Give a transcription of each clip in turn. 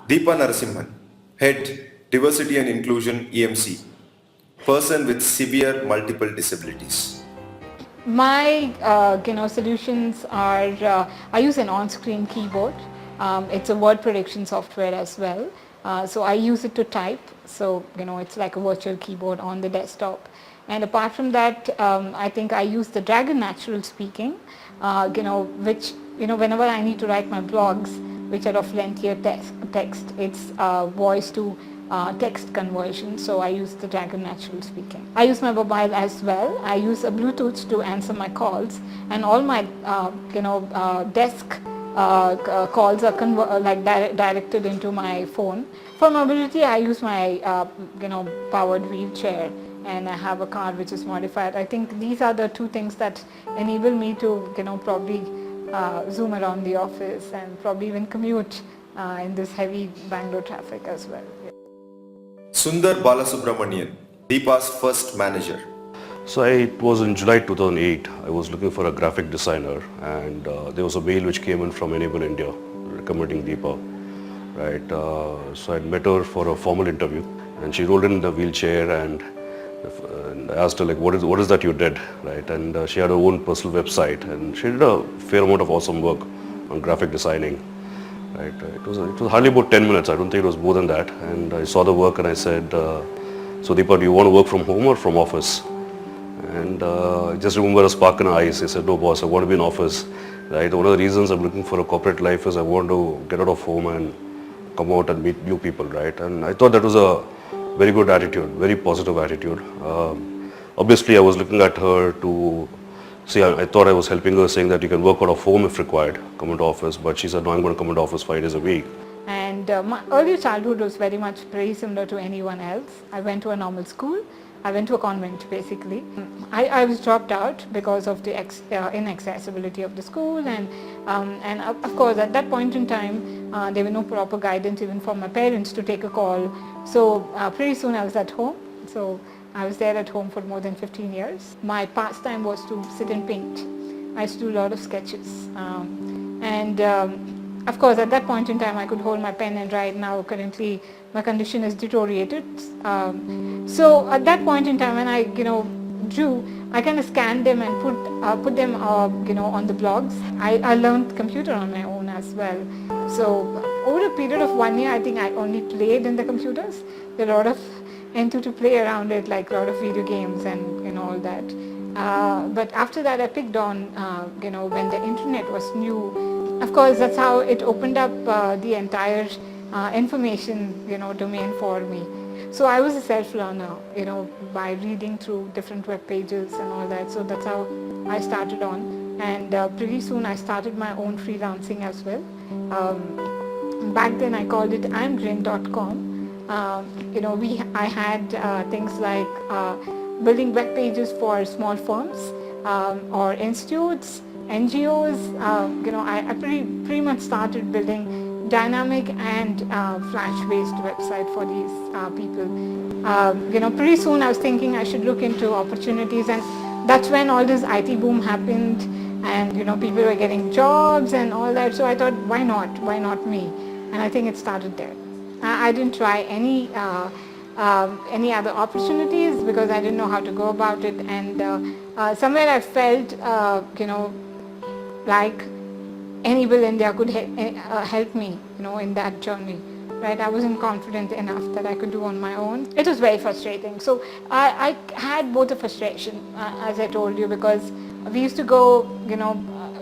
Deepa Narasimhan, Head, Diversity and Inclusion EMC, person with severe multiple disabilities. My solutions are I use an on-screen keyboard. It's a word prediction software as well. So I use it to type. So it's like a virtual keyboard on the desktop. And apart from that, I think I use the Dragon Natural Speaking, which whenever I need to write my blogs, which are of lengthier text, it's voice to text conversion, so I use the Dragon Natural Speaking. I use my mobile as well. I use a Bluetooth to answer my calls, and all my desk calls are directed into my phone. For mobility, I use my powered wheelchair, and I have a car which is modified. I think these are the two things that enable me to probably zoom around the office and probably even commute in this heavy Bangalore traffic as well. Yeah. Sundar Balasubramanian, Deepa's first manager. So it was in July 2008. I was looking for a graphic designer, and there was a mail which came in from Enable India recommending Deepa. Right. So I met her for a formal interview, and she rolled in the wheelchair, and I asked her like, what is that you did, right? And she had her own personal website, and she did a fair amount of awesome work on graphic designing. Right. It was hardly about 10 minutes. I don't think it was more than that. And I saw the work and I said, so Deepa, do you want to work from home or from office? And I just remember a spark in her eyes. He said, no boss, I want to be in office. Right. One of the reasons I'm looking for a corporate life is I want to get out of home and come out and meet new people. Right. And I thought that was a very good attitude, very positive attitude. Obviously, I was looking at her to see, I thought I was helping her, saying that you can work out of home if required, come into office, but she said, no, I'm going to come into office 5 days a week. And my early childhood was very much very similar to anyone else. I went to a normal school. I went to a convent basically. I was dropped out because of the inaccessibility of the school, and of course at that point in time there were no proper guidance even for my parents to take a call. So pretty soon I was at home. So I was there at home for more than 15 years. My pastime was to sit and paint. I used to do a lot of sketches. Of course, at that point in time, I could hold my pen and write. Now, currently, my condition is deteriorated. So at that point in time, when I, drew, I kind of scanned them and put them, on the blogs. I learned computer on my own as well. So over a period of 1 year, I think I only played in the computers. There are a lot of into to play around it, like a lot of video games and all that. But after that I picked on, when the internet was new. Of course, that's how it opened up the entire information, domain for me. So I was a self-learner, by reading through different web pages and all that. So that's how I started on. And pretty soon I started my own freelancing as well. Back then I called it imgrin.com. I had things like building web pages for small firms or institutes, NGOs. I pretty much started building dynamic and Flash-based website for these people. Pretty soon I was thinking I should look into opportunities, and that's when all this IT boom happened, and people were getting jobs and all that. So I thought, why not me? And I think it started there. I didn't try any other opportunities because I didn't know how to go about it, and somewhere I felt like Enable India could help me in that journey. Right, I wasn't confident enough that I could do on my own. It was very frustrating. So I had both a frustration, as I told you, because we used to go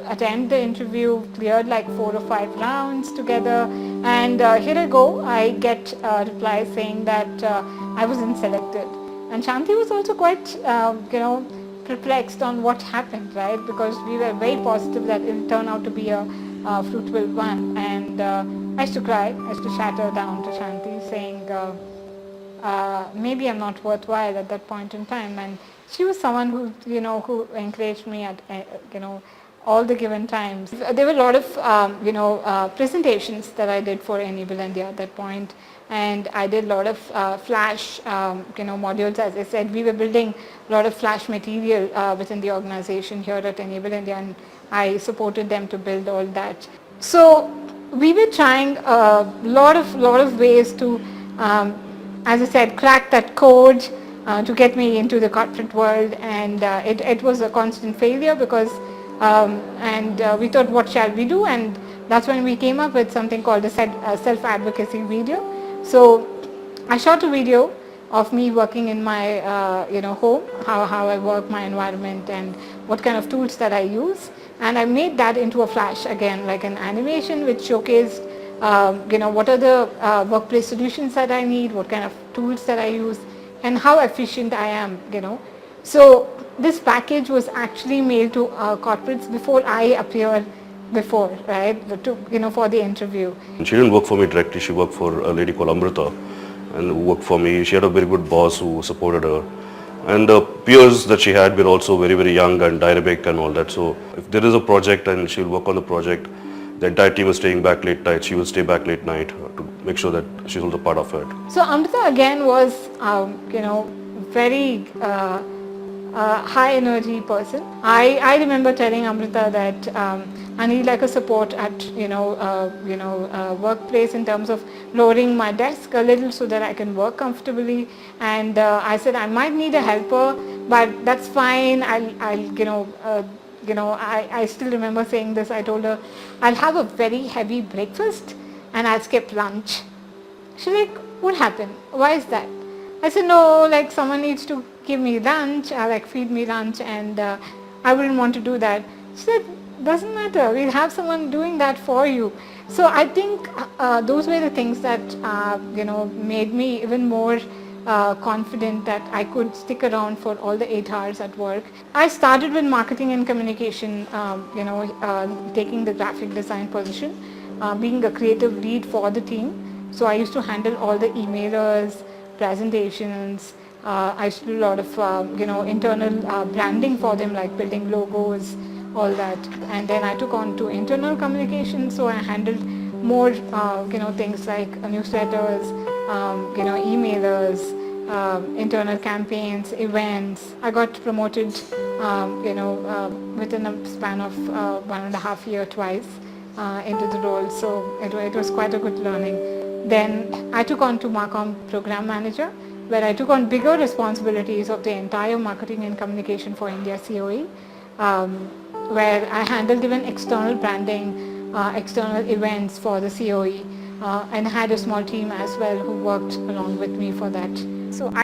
attend the interview, cleared like 4 or 5 rounds together, and here I go, I get a reply saying that I wasn't selected. And Shanti was also quite, perplexed on what happened, right? Because we were very positive that it will turn out to be a fruitful one. And I used to cry, I used to shatter down to Shanti saying, maybe I'm not worthwhile at that point in time. And she was someone who, who encouraged me at, all the given times. There were a lot of, presentations that I did for Enable India at that point, and I did a lot of Flash, modules. As I said, we were building a lot of Flash material within the organization here at Enable India, and I supported them to build all that. So we were trying a lot of ways to, as I said, crack that code to get me into the corporate world, and it was a constant failure because, we thought, what shall we do? And that's when we came up with something called a self-advocacy video. So I shot a video of me working in my home, how I work, my environment, and what kind of tools that I use, and I made that into a flash, again like an animation which showcased what are the workplace solutions that I need, what kind of tools that I use, and how efficient I am. So this package was actually mailed to corporates before I appeared right, for the interview. She didn't work for me directly, she worked for a lady called Amrita and who worked for me. She had a very good boss who supported her. And the peers that she had were also very, very young and dynamic and all that. So if there is a project and she'll work on the project, the entire team is staying back late night. She will stay back late night to make sure that she's also part of it. So Amrita again was, very high energy person. I remember telling Amrita that I need like a support at workplace in terms of lowering my desk a little so that I can work comfortably. And I said I might need a helper, but that's fine. I still remember saying this. I told her I'll have a very heavy breakfast and I'll skip lunch. She's like, what happened? Why is that? I said, no, like someone needs to give me lunch, feed me lunch, and I wouldn't want to do that. She said, doesn't matter, we'll have someone doing that for you. So I think those were the things that made me even more confident that I could stick around for all the 8 hours at work. I started with marketing and communication, taking the graphic design position, being a creative lead for the team. So I used to handle all the emailers, presentations. I used to do a lot of internal branding for them, like building logos, all that. And then I took on to internal communication, so I handled more things like newsletters, emailers, internal campaigns, events. I got promoted within a span of 1.5 years twice into the role, so it was quite a good learning. Then I took on to Marcom Program Manager, where I took on bigger responsibilities of the entire marketing and communication for India COE, where I handled even external branding, external events for the COE, and had a small team as well who worked along with me for that. So